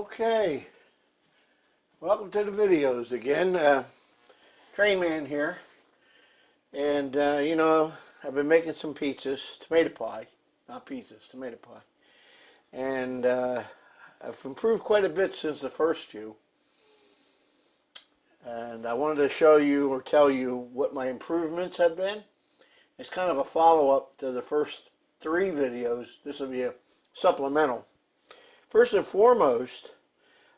Okay, welcome to the videos again. Train Man here, and I've been making some pizzas, tomato pie, not pizzas, tomato pie, and I've improved quite a bit since the first few, and I wanted to show you or tell you what my improvements have been. It's kind of a follow-up to the first three videos. This will be a supplemental. First and foremost,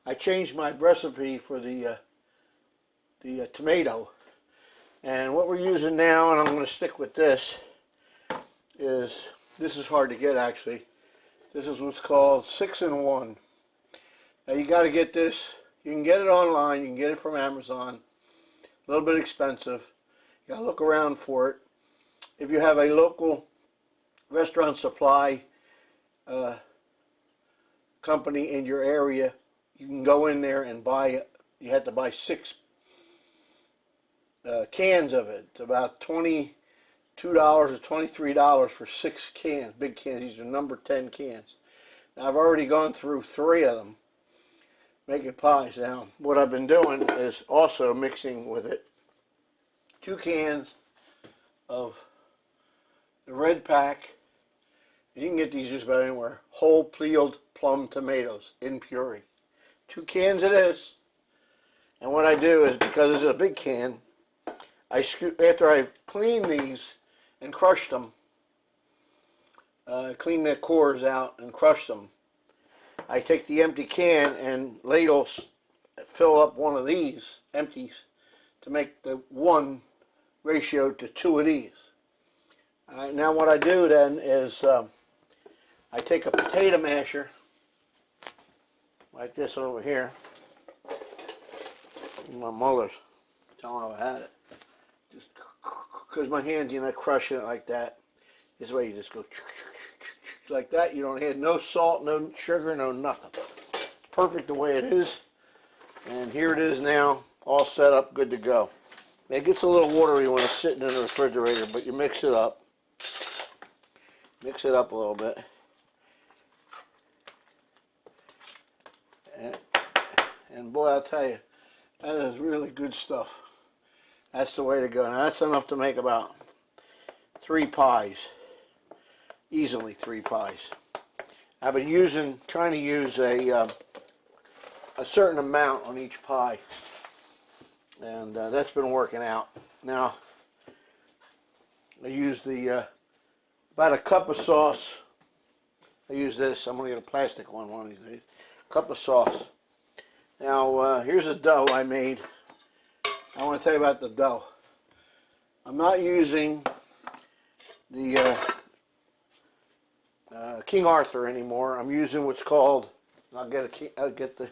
I changed my recipe for the tomato, and what we're using now, and I'm going to stick with this, is hard to get actually. This is what's called 6-in-1. Now you got to get this. You can get it online. You can get it from Amazon. A little bit expensive. You got to look around for it. If you have a local restaurant supply company in your area, you can go in there and buy it. You have to buy 6 cans of it. It's about $22 or $23 for 6 cans, big cans. These are number 10 cans. Now I've already gone through 3 of them making pies. Now what I've been doing is also mixing with it 2 cans of the red pack. You can get these just about anywhere. Whole peeled plum tomatoes in puree. 2 cans of this. And what I do is, because this is a big can, I scoop, after I've cleaned these and crushed them, clean the cores out and crush them, I take the empty can and ladle, fill up one of these empties to make the 1 ratio to 2 of these. All right, now what I do then is I take a potato masher, like this over here. My mother's telling me I had it. Just because my hands, you're not crushing it like that. This way you just go like that. You don't add no salt, no sugar, no nothing. It's perfect the way it is. And here it is now, all set up, good to go. It gets a little watery when it's sitting in the refrigerator, but you mix it up. Mix it up a little bit. And boy, I'll tell you, that is really good stuff. That's the way to go. Now that's enough to make about 3 pies. Easily 3 pies. I've been trying to use a certain amount on each pie. And that's been working out. Now, I use about a cup of sauce. I use this. I'm going to get a plastic one of these days. Cup of sauce. Now, here's a dough I made. I want to tell you about the dough. I'm not using the King Arthur anymore. I'm using what's called, I'll get the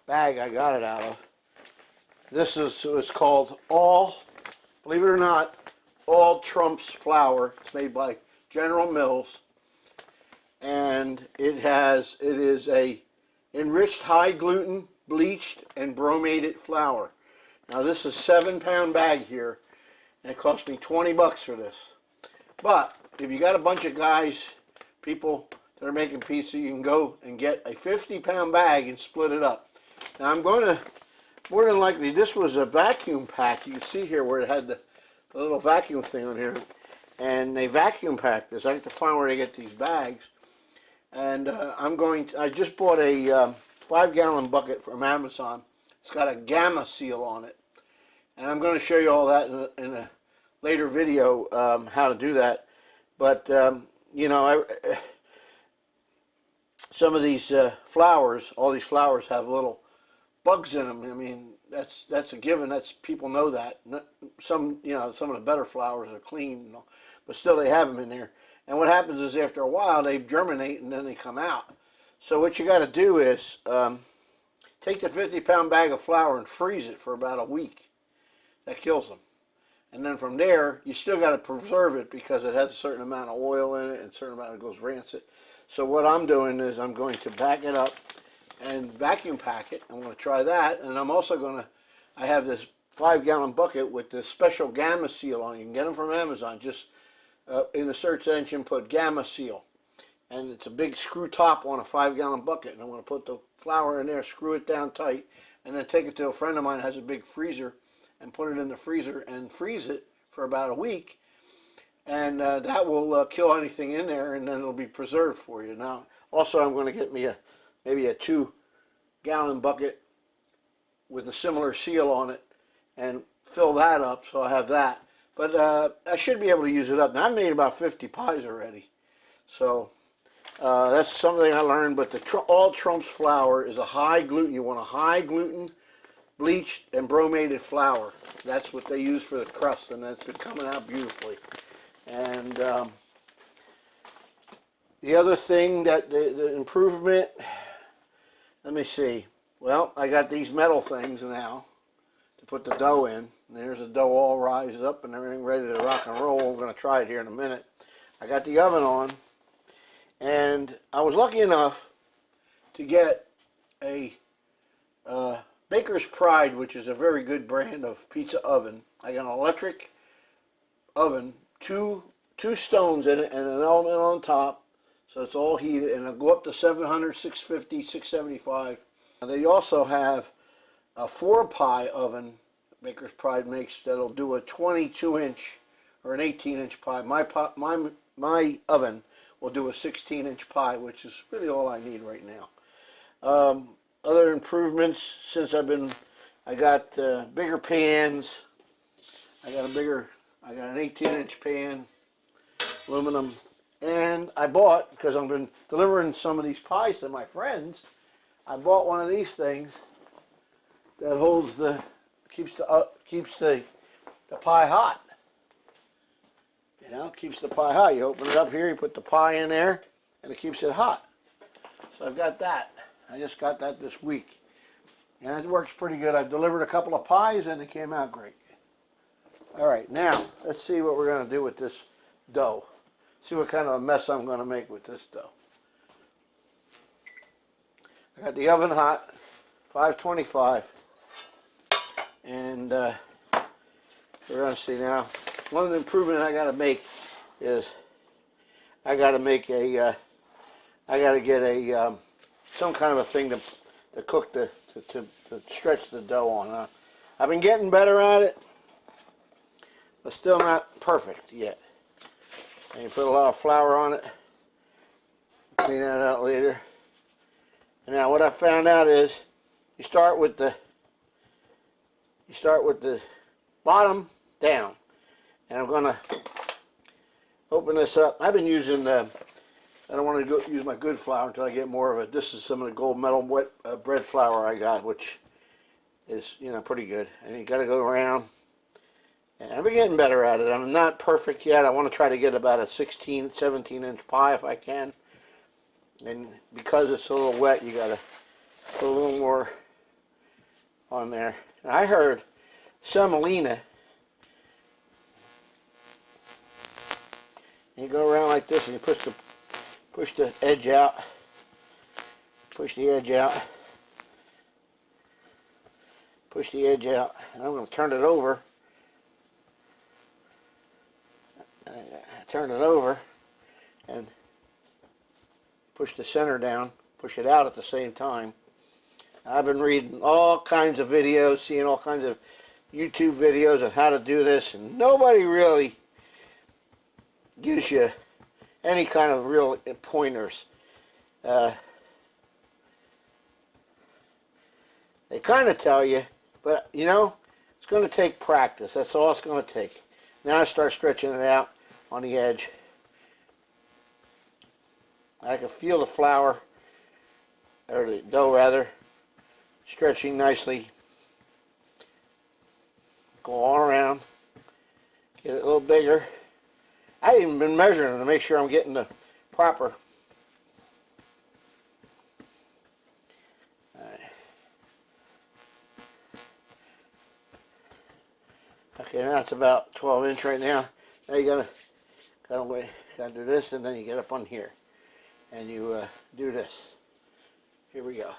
bag I got it out of. This is what's called believe it or not, All Trumps flour. It's made by General Mills. And it is a enriched high gluten, bleached and bromated flour. Now this is a 7-pound bag here, and it cost me 20 bucks for this. But if you got a bunch of guys, people that are making pizza, you can go and get a 50-pound bag and split it up. Now I'm going to, more than likely, this was a vacuum pack. You can see here where it had the little vacuum thing on here, and they vacuum packed this. I have to find where they get these bags. And I just bought a 5-gallon bucket from Amazon. It's got a Gamma seal on it. And I'm going to show you all that in a later video, how to do that. But, some of these flours, all these flours have little bugs in them. I mean, that's a given. People know that. Some of the better flours are clean, but still they have them in there. And what happens is after a while they germinate and then they come out. So what you got to do is take the 50-pound bag of flour and freeze it for about a week. That kills them. And then from there, you still got to preserve it because it has a certain amount of oil in it and a certain amount that goes rancid. So what I'm doing is I'm going to back it up and vacuum pack it. I'm going to try that. And I'm also going to, I have this 5-gallon bucket with this special Gamma seal on it. You can get them from Amazon. Just in the search engine, put Gamma seal. and it's a big screw top on a 5-gallon bucket, and I'm going to put the flour in there, screw it down tight, and then take it to a friend of mine who has a big freezer and put it in the freezer and freeze it for about a week, and that will kill anything in there, and then it'll be preserved for you. Now, also I'm going to get me maybe a 2-gallon bucket with a similar seal on it and fill that up, so I have that. But I should be able to use it up. Now, I've made about 50 pies already, so that's something I learned. But the All Trumps flour is a high gluten. You want a high gluten, bleached and bromated flour. That's what they use for the crust, and that's been coming out beautifully. And the other thing that the improvement, let me see. Well, I got these metal things now to put the dough in. And there's the dough all rised up and everything ready to rock and roll. We're going to try it here in a minute. I got the oven on, and I was lucky enough to get a Baker's Pride, which is a very good brand of pizza oven. I got an electric oven, two stones in it, and an element on top, so it's all heated, and it'll go up to 700, 650, 675. And they also have a 4-pie oven Baker's Pride makes that'll do a 22-inch or an 18-inch pie. My oven will do a 16-inch pie, which is really all I need right now. Other improvements since I got bigger pans. I got an 18-inch pan, aluminum, and I bought, because I've been delivering some of these pies to my friends, I bought one of these things that holds keeps the pie hot. You know, keeps the pie hot. You open it up here, you put the pie in there, and it keeps it hot. So I've got that. I just got that this week, and it works pretty good. I've delivered a couple of pies, and it came out great. All right, now let's see what we're going to do with this dough. See what kind of a mess I'm going to make with this dough. I got the oven hot, 525, and we're going to see now. One of the improvements I got to make is I got to get some kind of a thing to cook to stretch the dough on. I've been getting better at it, but still not perfect yet. And you put a lot of flour on it. Clean that out later. And now what I found out is you start with the bottom down. And I'm gonna open this up. I've been using I don't want to use my good flour until I get more of it. This is some of the gold medal wet bread flour I got, which is, you know, pretty good. And you got to go around. And I've been getting better at it. I'm not perfect yet. I want to try to get about a 16, 17-inch pie if I can. And because it's a little wet, you got to put a little more on there. And I heard semolina. You go around like this, and you push the edge out. Push the edge out. Push the edge out. And I'm going to turn it over. Turn it over and push the center down, push it out at the same time. I've been reading all kinds of videos, seeing all kinds of YouTube videos on how to do this, and nobody really gives you any kind of real pointers. They kind of tell you, but you know, it's going to take practice. That's all it's going to take. Now I start stretching it out on the edge. I can feel the flour, or the dough rather, stretching nicely. Go all around, get it a little bigger. I haven't even been measuring to make sure I'm getting the proper. Okay, now it's about 12-inch right now. Now you gotta do this, and then you get up on here, and you do this. Here we go.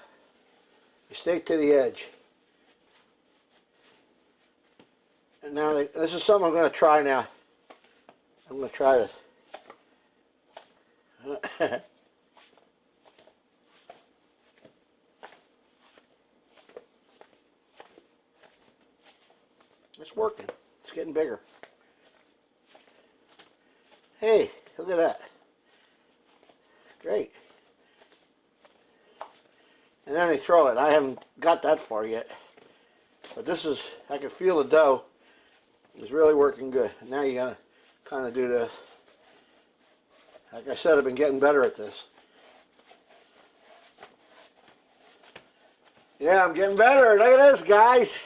You stick to the edge. And now this is something I'm going to try now. I'm going to try to it's working. It's getting bigger. Hey, look at that. Great. And then they throw it. I haven't got that far yet. But this is, I can feel the dough is really working good. Now you gotta kind of do this. Like I said, I've been getting better at this. Yeah, I'm getting better. Look at this, guys.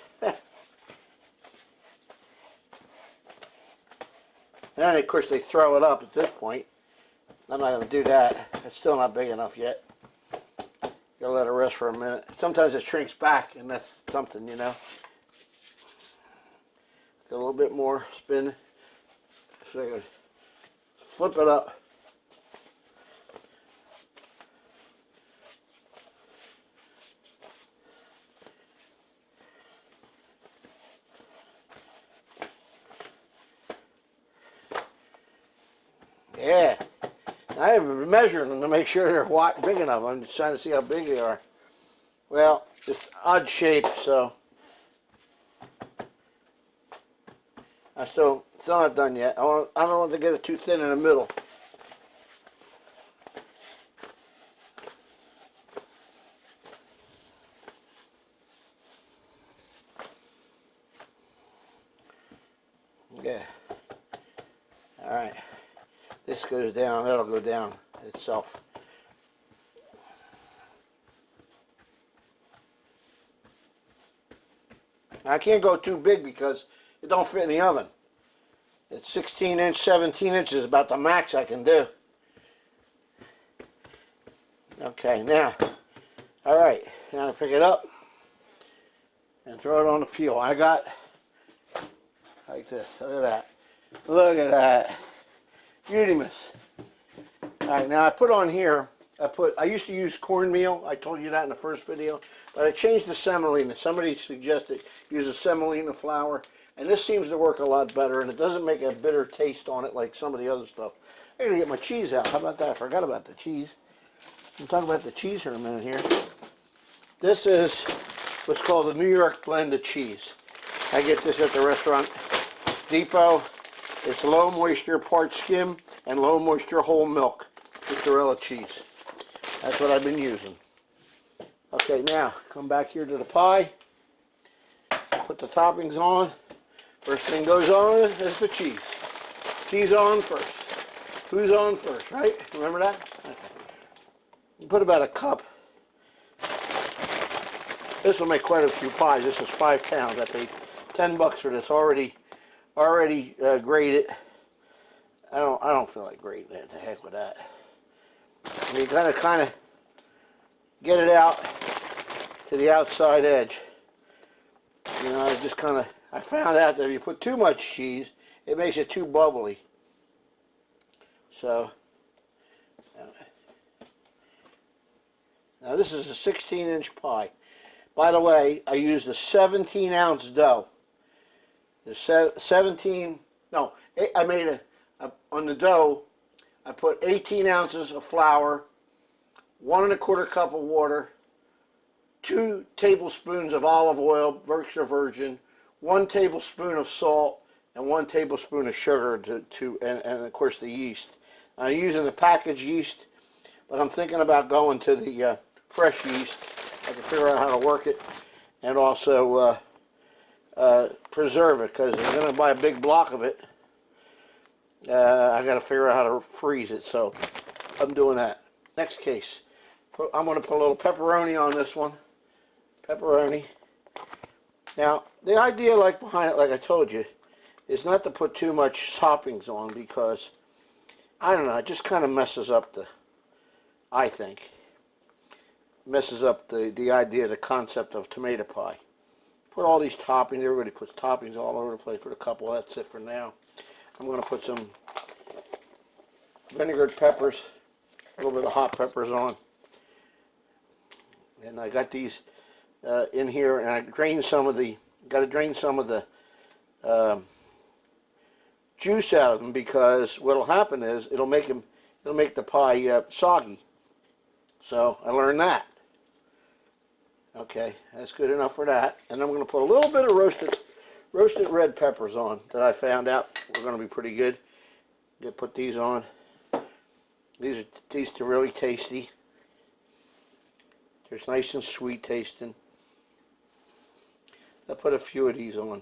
And then, of course, they throw it up at this point. I'm not going to do that. It's still not big enough yet. Gotta let it rest for a minute. Sometimes it shrinks back, and that's something, you know. Get a little bit more spin. So I can flip it up. Yeah. I haven't measured them to make sure they're big enough. I'm just trying to see how big they are. Well, it's odd shape, so I still not done yet. I don't want to get it too thin in the middle. Yeah. All right. This goes down. That'll go down itself. I can't go too big because it don't fit in the oven. It's 16 inch, 17 inches, about the max I can do. Okay, now, all right, now I pick it up and throw it on the peel. I got like this. Look at that. Look at that. Beautimous. All right, now I put on here, I used to use cornmeal. I told you that in the first video, but I changed to semolina. Somebody suggested use a semolina flour, and this seems to work a lot better, and it doesn't make a bitter taste on it like some of the other stuff. I gotta get my cheese out. How about that? I forgot about the cheese. We'll talk about the cheese for a minute here. This is what's called the New York blended cheese. I get this at the Restaurant Depot. It's low moisture part skim and low moisture whole milk mozzarella cheese. That's what I've been using. Okay, now come back here to the pie. Put the toppings on. First thing goes on is the cheese. Cheese on first. Who's on first, right? Remember that? Okay. You put about a cup. This will make quite a few pies. This is 5 pounds. I paid $10 for this already grated. I don't feel like grating it. The heck with that. And you gotta kind of get it out to the outside edge. You know, I found out that if you put too much cheese, it makes it too bubbly. So, now this is a 16-inch pie. By the way, I used a 17-ounce dough. I made on the dough, I put 18 ounces of flour, 1 1/4 cup of water, 2 tablespoons of olive oil, extra virgin, 1 tablespoon of salt, and 1 tablespoon of sugar and of course the yeast. I'm using the packaged yeast, but I'm thinking about going to the fresh yeast. I can figure out how to work it and also preserve it, because I'm going to buy a big block of it. I got to figure out how to freeze it, so I'm doing that. Next case, I'm going to put a little pepperoni on this one. Pepperoni. Now, the idea behind it, like I told you, is not to put too much toppings on, because, I don't know, it just kind of messes up I think, messes up the idea, the concept of tomato pie. Put all these toppings, everybody puts toppings all over the place, put a couple, that's it for now. I'm going to put some vinegared peppers, a little bit of hot peppers on. And I got these in here, and I drained some of the, got to drain some of the juice out of them, because what'll happen is it'll make the pie soggy. So I learned that. Okay, that's good enough for that. And I'm going to put a little bit of roasted red peppers on that I found out were going to be pretty good. Put these on. These are really tasty. They're nice and sweet tasting. I put a few of these on.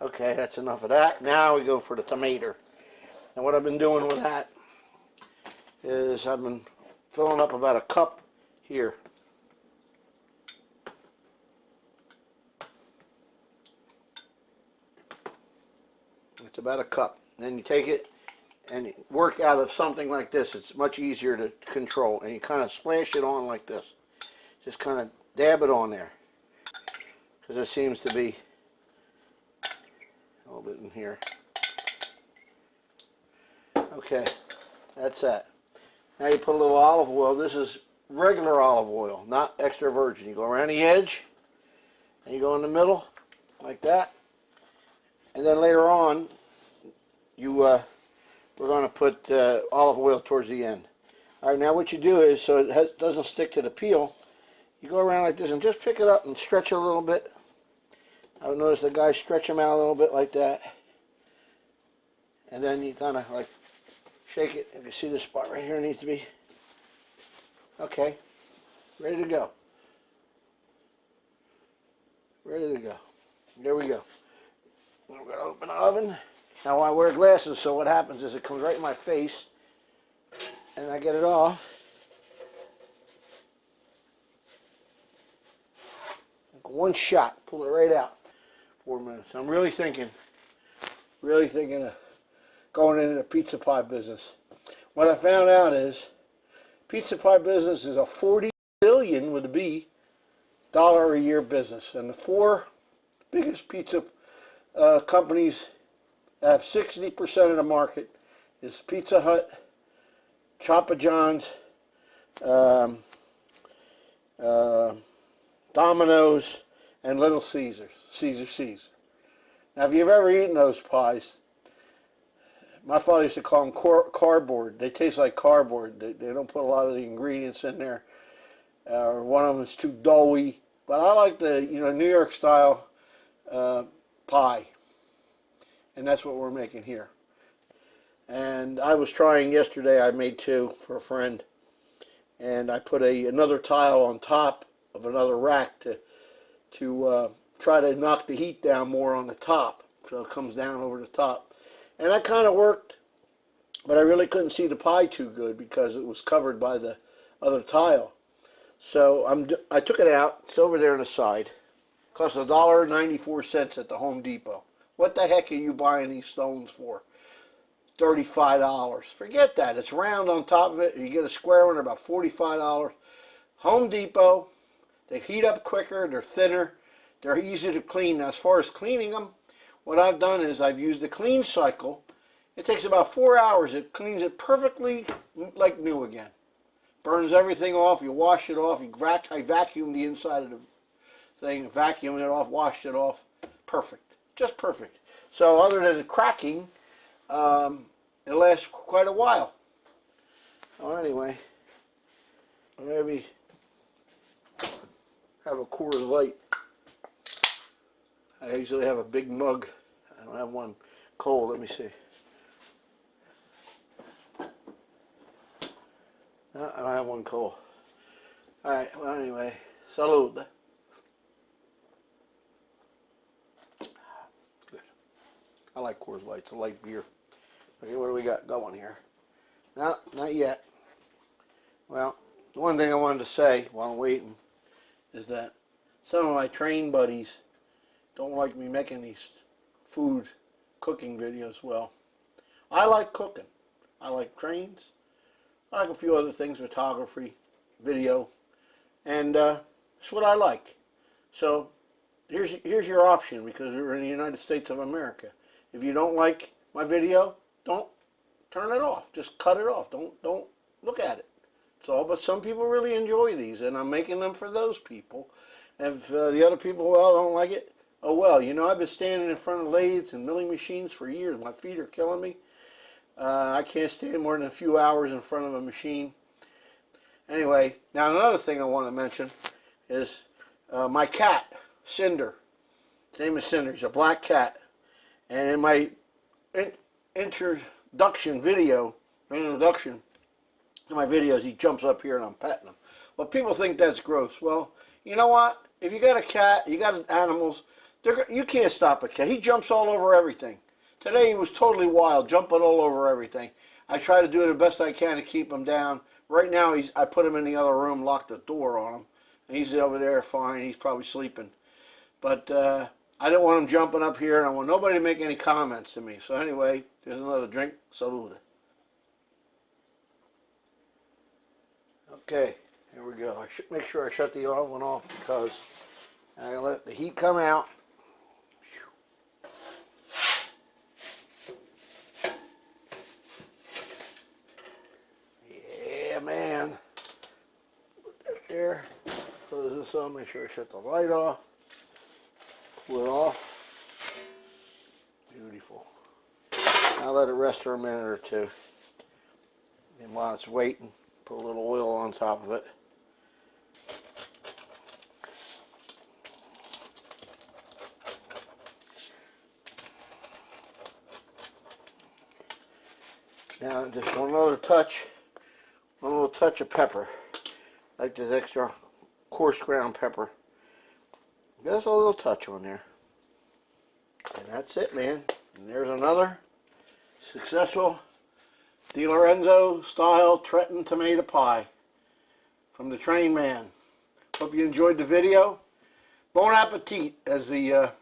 Okay, that's enough of that. Now we go for the tomato. And what I've been doing with that is I've been filling up about a cup here. It's about a cup. And then you take it and you work out of something like this. It's much easier to control. And you kind of splash it on like this. Just kind of dab it on there. Because there seems to be a little bit in here. Okay, that's that. Now you put a little olive oil. This is regular olive oil, not extra virgin. You go around the edge, and you go in the middle, like that. And then later on, we're going to put olive oil towards the end. All right, now what you do is, so it doesn't stick to the peel, you go around like this and just pick it up and stretch it a little bit. I've noticed the guys stretch them out a little bit like that. And then you kind of like shake it. You can see this spot right here needs to be. Okay, ready to go. Ready to go. There we go. We're going to open the oven. Now I wear glasses, so what happens is it comes right in my face, and I get it off. Like one shot, pull it right out. 4 minutes. I'm really thinking of going into the pizza pie business. What I found out is pizza pie business is a $40 billion with a B dollar a year business, and the 4 biggest pizza companies that have 60% of the market is Pizza Hut, Papa John's, Domino's, and Little Caesars. Caesar. Now, if you've ever eaten those pies, my father used to call them cardboard. They taste like cardboard. They don't put a lot of the ingredients in there. Or one of them is too doughy. But I like the New York style pie, and that's what we're making here. And I was trying yesterday. I made 2 for a friend, and I put another tile on top of another rack to try to knock the heat down more on the top, so it comes down over the top. And that kind of worked, but I really couldn't see the pie too good because it was covered by the other tile. So I took it out. It's over there on the side. It cost $1.94 at the Home Depot. What the heck are you buying these stones for? $35. Forget that. It's round on top of it. You get a square one, about $45. Home Depot. They heat up quicker. They're thinner. They're easy to clean. Now, as far as cleaning them, what I've done is I've used the clean cycle. It takes about 4 hours. It cleans it perfectly like new again. Burns everything off. You wash it off. I vacuum the inside of the thing, vacuum it off, washed it off. Perfect. Just perfect. So other than the cracking, it lasts quite a while. Well, anyway, maybe have a Coors Light. I usually have a big mug. I don't have one cold. Let me see. No, I don't have one cold. All right. Well, anyway, salud. Good. I like Coors Light. It's a light beer. Okay, what do we got going here? No, not yet. Well, the one thing I wanted to say while I'm waiting is that some of my train buddies don't like me making these food cooking videos. Well, I like cooking. I like trains. I like a few other things, photography, video, and it's what I like. So here's your option, because we're in the United States of America. If you don't like my video, don't turn it off. Just cut it off. Don't look at it. It's all. But some people really enjoy these, and I'm making them for those people. If the other people, well, don't like it, oh well. I've been standing in front of lathes and milling machines for years. My feet are killing me. I can't stand more than a few hours in front of a machine. Anyway, now another thing I want to mention is my cat, Cinder. His name is Cinder. He's a black cat. And in my introduction to my videos, he jumps up here and I'm petting him. Well, people think that's gross. Well, you know what? If you got a cat, you got animals, you can't stop a cat. He jumps all over everything. Today he was totally wild, jumping all over everything. I try to do the best I can to keep him down. Right now, I put him in the other room, locked the door on him, and he's over there fine. He's probably sleeping. But I didn't want him jumping up here, and I want nobody to make any comments to me. So anyway, there's another drink. Salud. Okay, here we go. I should make sure I shut the oven off because I let the heat come out. Man, put that there, close this on, make sure I shut the light off, pull it off, beautiful. Now let it rest for a minute or two, and while it's waiting, put a little oil on top of it. Now just one little touch of pepper, like this extra coarse ground pepper. Just a little touch on there. And that's it, man. And there's another successful Di Lorenzo style Trenton tomato pie from the Train Man. Hope you enjoyed the video. Bon appetit, as the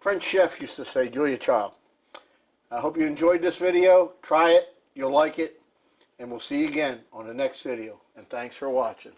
French chef used to say, Julia Child. I hope you enjoyed this video. Try it. You'll like it. And we'll see you again on the next video. And thanks for watching.